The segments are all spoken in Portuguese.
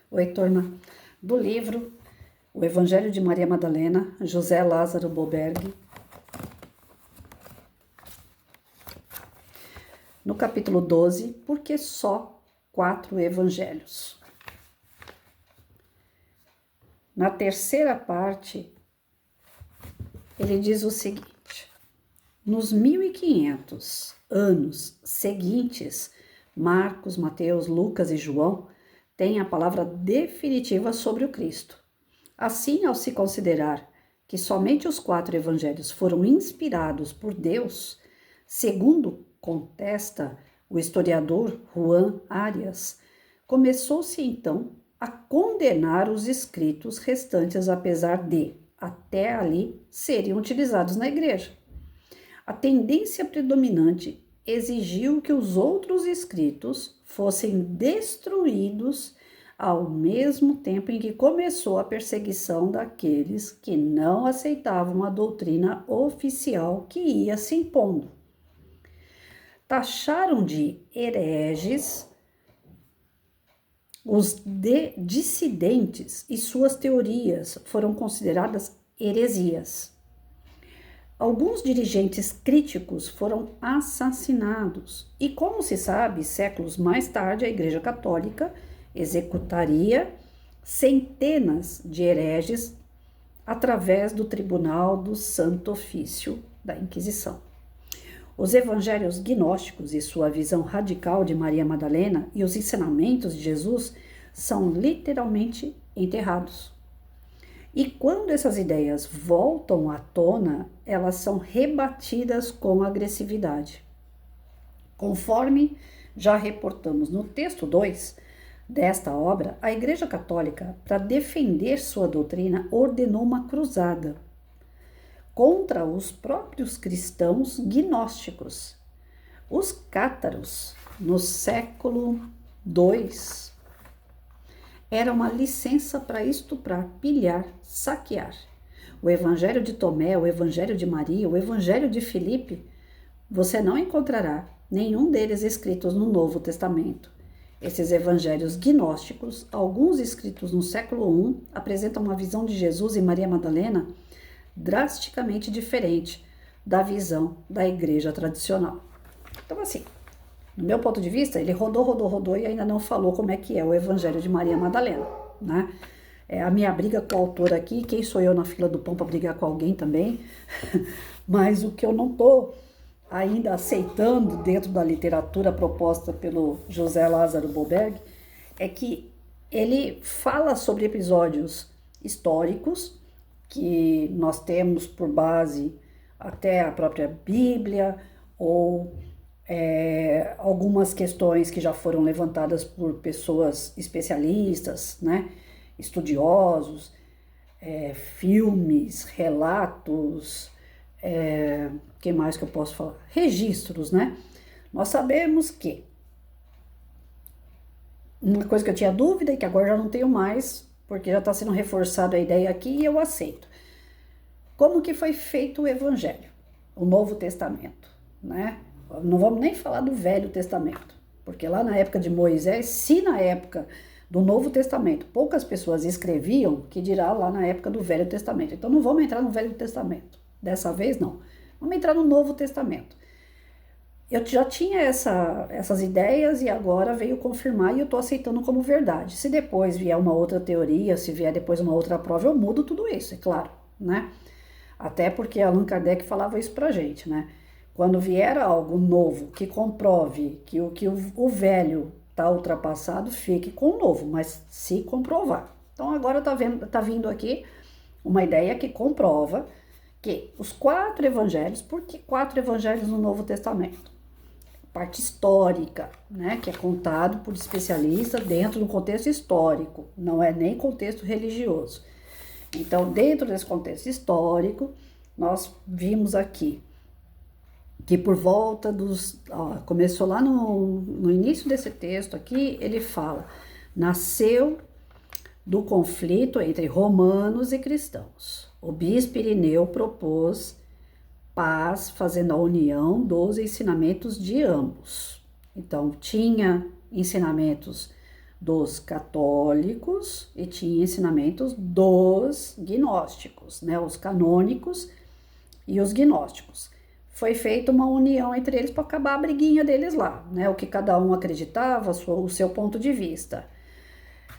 Oi, turma. Do livro O Evangelho de Maria Madalena, José Lázaro Boberg. No capítulo 12, por que só 4 evangelhos? Na terceira parte, ele diz o seguinte: nos 1500 anos seguintes, Marcos, Mateus, Lucas e João têm a palavra definitiva sobre o Cristo. Assim, ao se considerar que somente os 4 evangelhos foram inspirados por Deus, segundo contesta o historiador Juan Arias, começou-se então a condenar os escritos restantes, apesar de, até ali, serem utilizados na igreja. A tendência predominante exigiu que os outros escritos fossem destruídos ao mesmo tempo em que começou a perseguição daqueles que não aceitavam a doutrina oficial que ia se impondo. Taxaram de hereges os dissidentes e suas teorias foram consideradas heresias. Alguns dirigentes críticos foram assassinados e, como se sabe, séculos mais tarde a Igreja Católica executaria centenas de hereges através do Tribunal do Santo Ofício da Inquisição. Os evangelhos gnósticos e sua visão radical de Maria Madalena e os ensinamentos de Jesus são literalmente enterrados. E quando essas ideias voltam à tona, elas são rebatidas com agressividade. Conforme já reportamos no texto 2 desta obra, a Igreja Católica, para defender sua doutrina, ordenou uma cruzada contra os próprios cristãos gnósticos. Os cátaros, no século II, era uma licença para estuprar, pilhar, saquear. O Evangelho de Tomé, o Evangelho de Maria, o Evangelho de Filipe, você não encontrará nenhum deles escritos no Novo Testamento. Esses evangelhos gnósticos, alguns escritos no século I, apresentam uma visão de Jesus e Maria Madalena drasticamente diferente da visão da igreja tradicional. Então, assim, no meu ponto de vista, ele rodou e ainda não falou como é que é o Evangelho de Maria Madalena, né? É a minha briga com o autor aqui, quem sou eu na fila do pão para brigar com alguém também, mas o que eu não estou ainda aceitando dentro da literatura proposta pelo José Lázaro Boberg é que ele fala sobre episódios históricos que nós temos por base até a própria Bíblia ou algumas questões que já foram levantadas por pessoas especialistas, né, estudiosos, filmes, relatos, que mais que eu posso falar? Registros, né? Nós sabemos que uma coisa que eu tinha dúvida e que agora já não tenho mais, porque já está sendo reforçada a ideia aqui e eu aceito. Como que foi feito o Evangelho, o Novo Testamento, né? Não vamos nem falar do Velho Testamento, porque lá na época de Moisés, se na época do Novo Testamento poucas pessoas escreviam, que dirá lá na época do Velho Testamento. Então não vamos entrar no Velho Testamento, dessa vez não. Vamos entrar no Novo Testamento. Eu já tinha essas ideias e agora veio confirmar e eu estou aceitando como verdade. Se depois vier uma outra teoria, se vier depois uma outra prova, eu mudo tudo isso, é claro, né? Até porque Allan Kardec falava isso pra gente, né? Quando vier algo novo que comprove que o velho está ultrapassado, fique com o novo, mas se comprovar. Então agora tá vindo aqui uma ideia que comprova que os 4 evangelhos, por que 4 evangelhos no Novo Testamento? Parte histórica, né, que é contado por especialistas dentro do contexto histórico, não é nem contexto religioso. Então, dentro desse contexto histórico, nós vimos aqui que por volta dos... começou lá no início desse texto aqui, ele fala, nasceu do conflito entre romanos e cristãos. O bispo Irineu propôs paz, fazendo a união dos ensinamentos de ambos. Então, tinha ensinamentos dos católicos e tinha ensinamentos dos gnósticos, né? Os canônicos e os gnósticos. Foi feita uma união entre eles para acabar a briguinha deles lá, né? O que cada um acreditava, o seu ponto de vista.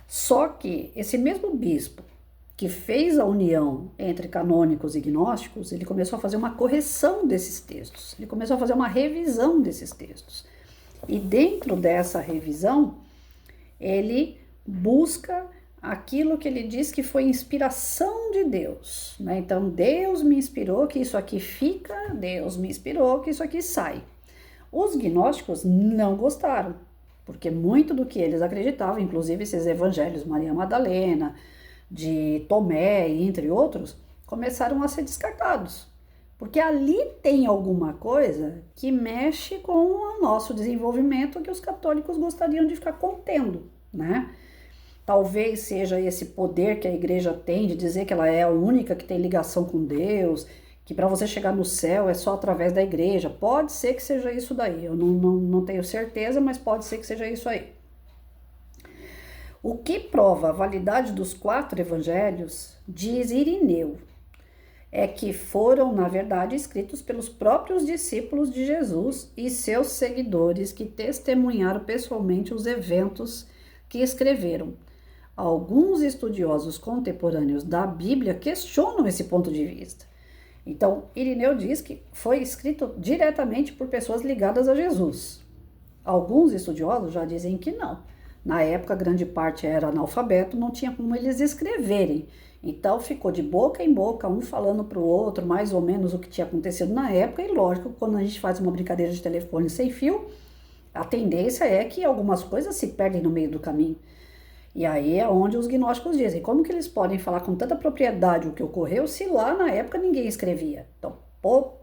Só que esse mesmo bispo que fez a união entre canônicos e gnósticos, ele começou a fazer uma correção desses textos, ele começou a fazer uma revisão desses textos. E dentro dessa revisão, ele busca aquilo que ele diz que foi inspiração de Deus, né? Então, Deus me inspirou que isso aqui fica, Deus me inspirou que isso aqui sai. Os gnósticos não gostaram, porque muito do que eles acreditavam, inclusive esses evangelhos, Maria Madalena, de Tomé, entre outros, começaram a ser descartados. Porque ali tem alguma coisa que mexe com o nosso desenvolvimento que os católicos gostariam de ficar contendo, né? Talvez seja esse poder que a igreja tem de dizer que ela é a única que tem ligação com Deus, que para você chegar no céu é só através da igreja. Pode ser que seja isso daí, eu não tenho certeza, mas pode ser que seja isso aí. O que prova a validade dos 4 evangelhos, diz Irineu, é que foram, na verdade, escritos pelos próprios discípulos de Jesus e seus seguidores que testemunharam pessoalmente os eventos que escreveram. Alguns estudiosos contemporâneos da Bíblia questionam esse ponto de vista. Então, Irineu diz que foi escrito diretamente por pessoas ligadas a Jesus. Alguns estudiosos já dizem que não. Na época, grande parte era analfabeto, não tinha como eles escreverem. Então, ficou de boca em boca, um falando para o outro, mais ou menos o que tinha acontecido na época. E lógico, quando a gente faz uma brincadeira de telefone sem fio, a tendência é que algumas coisas se perdem no meio do caminho. E aí é onde os gnósticos dizem, como que eles podem falar com tanta propriedade o que ocorreu se lá na época ninguém escrevia? Então,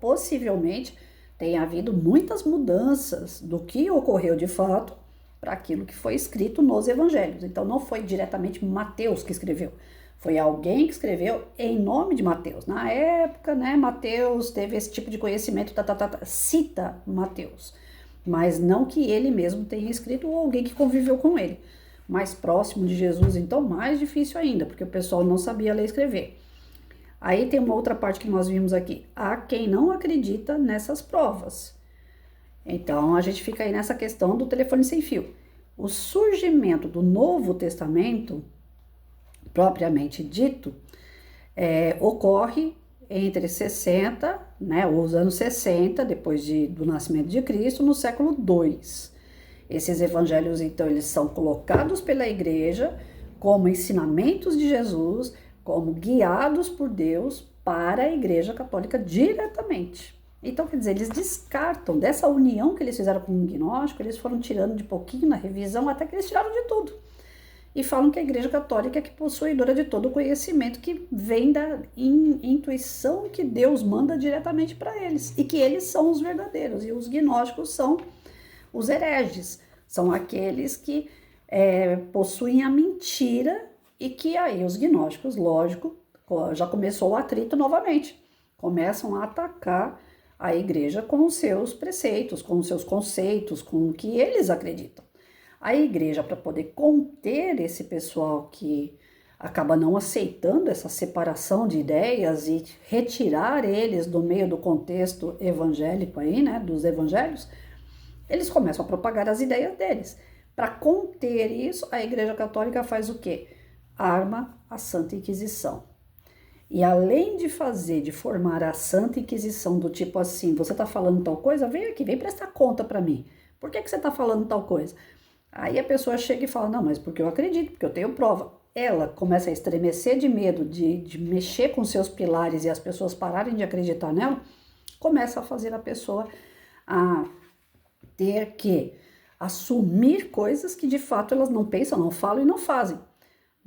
possivelmente, tem havido muitas mudanças do que ocorreu de fato para aquilo que foi escrito nos evangelhos. Então, não foi diretamente Mateus que escreveu, foi alguém que escreveu em nome de Mateus. Na época, né, Mateus teve esse tipo de conhecimento, cita Mateus, mas não que ele mesmo tenha escrito ou alguém que conviveu com ele. Mais próximo de Jesus, então, mais difícil ainda, porque o pessoal não sabia ler e escrever. Aí tem uma outra parte que nós vimos aqui. Há quem não acredita nessas provas. Então, a gente fica aí nessa questão do telefone sem fio. O surgimento do Novo Testamento, propriamente dito, ocorre entre 60, né, os anos 60, depois do nascimento de Cristo, no século II. Esses evangelhos, então, eles são colocados pela igreja como ensinamentos de Jesus, como guiados por Deus para a igreja católica diretamente. Então, quer dizer, eles descartam dessa união que eles fizeram com o gnóstico, eles foram tirando de pouquinho na revisão, até que eles tiraram de tudo. E falam que a igreja católica é que possuidora de todo o conhecimento que vem da intuição que Deus manda diretamente para eles. E que eles são os verdadeiros, e os gnósticos são os hereges, são aqueles que possuem a mentira e que aí os gnósticos, lógico, já começou o atrito novamente. Começam a atacar a igreja com os seus preceitos, com os seus conceitos, com o que eles acreditam. A igreja, para poder conter esse pessoal que acaba não aceitando essa separação de ideias e retirar eles do meio do contexto evangélico aí, né, dos evangelhos, eles começam a propagar as ideias deles. Para conter isso, a Igreja Católica faz o quê? Arma a Santa Inquisição. E além de formar a Santa Inquisição do tipo assim, você está falando tal coisa? Vem aqui, vem prestar conta para mim. Por que você está falando tal coisa? Aí a pessoa chega e fala, não, mas porque eu acredito, porque eu tenho prova. Ela começa a estremecer de medo de mexer com seus pilares e as pessoas pararem de acreditar nela, começa a fazer a pessoa a ter que assumir coisas que de fato elas não pensam, não falam e não fazem,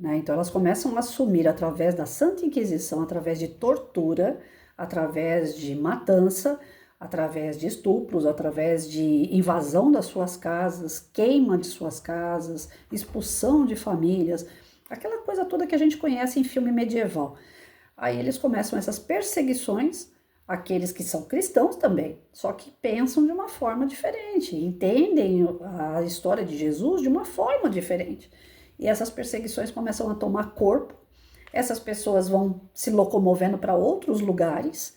né? Então elas começam a assumir através da Santa Inquisição, através de tortura, através de matança, através de estupros, através de invasão das suas casas, queima de suas casas, expulsão de famílias, aquela coisa toda que a gente conhece em filme medieval. Aí eles começam essas perseguições aqueles que são cristãos também, só que pensam de uma forma diferente, entendem a história de Jesus de uma forma diferente. E essas perseguições começam a tomar corpo, essas pessoas vão se locomovendo para outros lugares,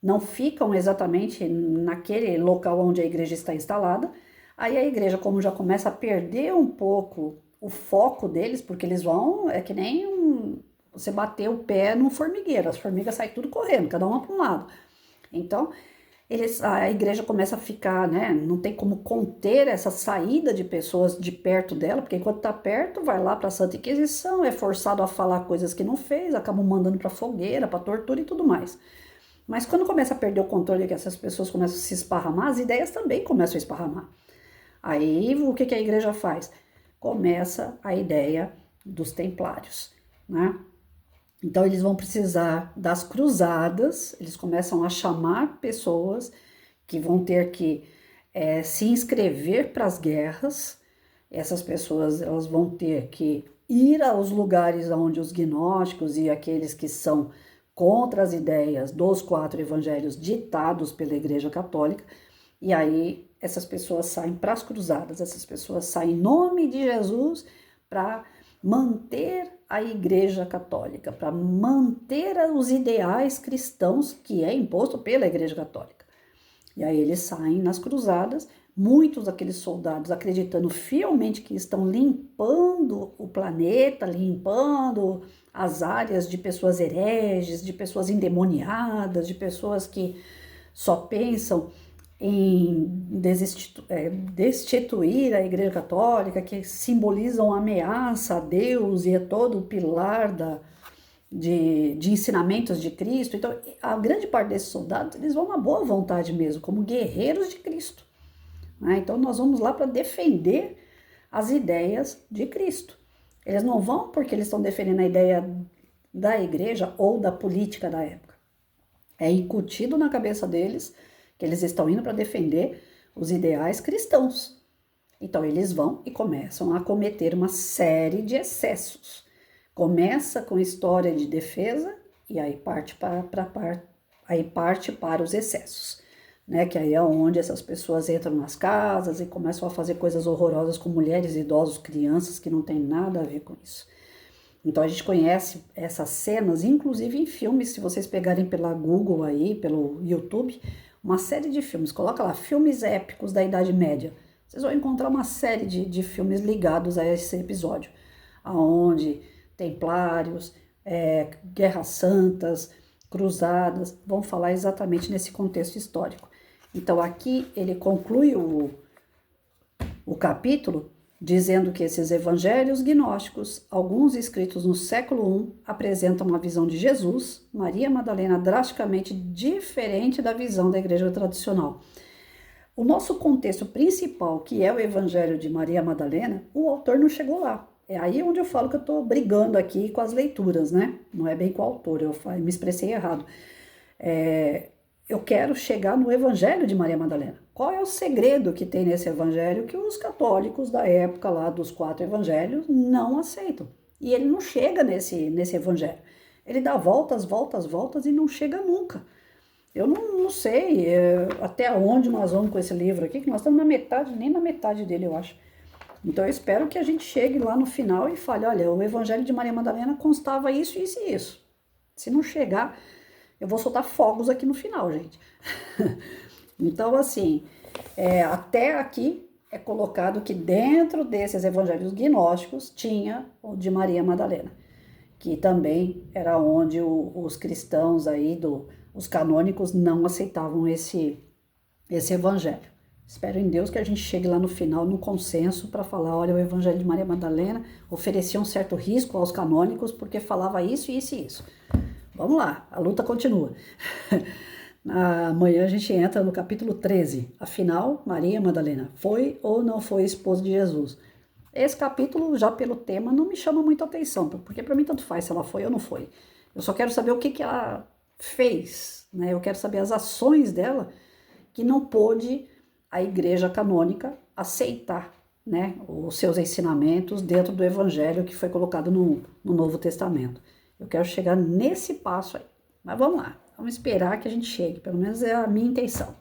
não ficam exatamente naquele local onde a igreja está instalada. Aí a igreja, como já começa a perder um pouco o foco deles, porque eles vão, é que nem você bater o pé num formigueiro, as formigas saem tudo correndo, cada uma para um lado. Então, a igreja começa a ficar, né? Não tem como conter essa saída de pessoas de perto dela, porque enquanto está perto, vai lá para a Santa Inquisição, é forçado a falar coisas que não fez, acabam mandando para fogueira, para tortura e tudo mais. Mas quando começa a perder o controle, que essas pessoas começam a se esparramar, as ideias também começam a esparramar. Aí, o que a igreja faz? Começa a ideia dos templários, né? Então, eles vão precisar das cruzadas, eles começam a chamar pessoas que vão ter que se inscrever para as guerras. Essas pessoas elas vão ter que ir aos lugares onde os gnósticos e aqueles que são contra as ideias dos 4 evangelhos ditados pela Igreja Católica, e aí essas pessoas saem para as cruzadas, essas pessoas saem em nome de Jesus para manter a Igreja Católica, para manter os ideais cristãos que é imposto pela Igreja Católica. E aí eles saem nas cruzadas, muitos daqueles soldados acreditando fielmente que estão limpando o planeta, limpando as áreas de pessoas hereges, de pessoas endemoniadas, de pessoas que só pensam em destituir a Igreja Católica, que simbolizam ameaça a Deus e a todo o pilar de ensinamentos de Cristo. Então, a grande parte desses soldados, eles vão na boa vontade mesmo, como guerreiros de Cristo, né? Então, nós vamos lá para defender as ideias de Cristo. Eles não vão porque eles estão defendendo a ideia da igreja ou da política da época. É incutido na cabeça deles que eles estão indo para defender os ideais cristãos. Então, eles vão e começam a cometer uma série de excessos. Começa com história de defesa e aí parte para os excessos, né? Que aí é onde essas pessoas entram nas casas e começam a fazer coisas horrorosas com mulheres, idosos, crianças, que não tem nada a ver com isso. Então a gente conhece essas cenas, inclusive em filmes, se vocês pegarem pela Google aí, pelo YouTube, uma série de filmes, coloca lá, filmes épicos da Idade Média. Vocês vão encontrar uma série de filmes ligados a esse episódio, aonde templários, guerras santas, cruzadas, vão falar exatamente nesse contexto histórico. Então aqui ele conclui o capítulo dizendo que esses evangelhos gnósticos, alguns escritos no século I, apresentam uma visão de Jesus, Maria Madalena, drasticamente diferente da visão da igreja tradicional. O nosso contexto principal, que é o evangelho de Maria Madalena, o autor não chegou lá. É aí onde eu falo que eu estou brigando aqui com as leituras, né? Não é bem com o autor, eu me expressei errado. Eu quero chegar no evangelho de Maria Madalena. Qual é o segredo que tem nesse evangelho que os católicos da época lá dos 4 evangelhos não aceitam? E ele não chega nesse evangelho. Ele dá voltas, voltas, voltas e não chega nunca. Eu não sei até onde nós vamos com esse livro aqui, que nós estamos na metade, nem na metade dele, eu acho. Então eu espero que a gente chegue lá no final e fale, olha, o evangelho de Maria Madalena constava isso, isso e isso. Se não chegar, eu vou soltar fogos aqui no final, gente. Então, assim, até aqui é colocado que dentro desses evangelhos gnósticos tinha o de Maria Madalena, que também era onde os cristãos aí, os canônicos, não aceitavam esse evangelho. Espero em Deus que a gente chegue lá no final num consenso para falar, olha, o evangelho de Maria Madalena oferecia um certo risco aos canônicos porque falava isso, isso e isso. Vamos lá, a luta continua. Amanhã a gente entra no capítulo 13. Afinal, Maria Madalena foi ou não foi esposa de Jesus? Esse capítulo, já pelo tema, não me chama muito atenção, porque para mim tanto faz se ela foi ou não foi. Eu só quero saber o que ela fez, né? Eu quero saber as ações dela que não pôde a igreja canônica aceitar, né, os seus ensinamentos dentro do evangelho que foi colocado no Novo Testamento. Eu quero chegar nesse passo aí. Mas vamos lá. Vamos esperar que a gente chegue, pelo menos é a minha intenção.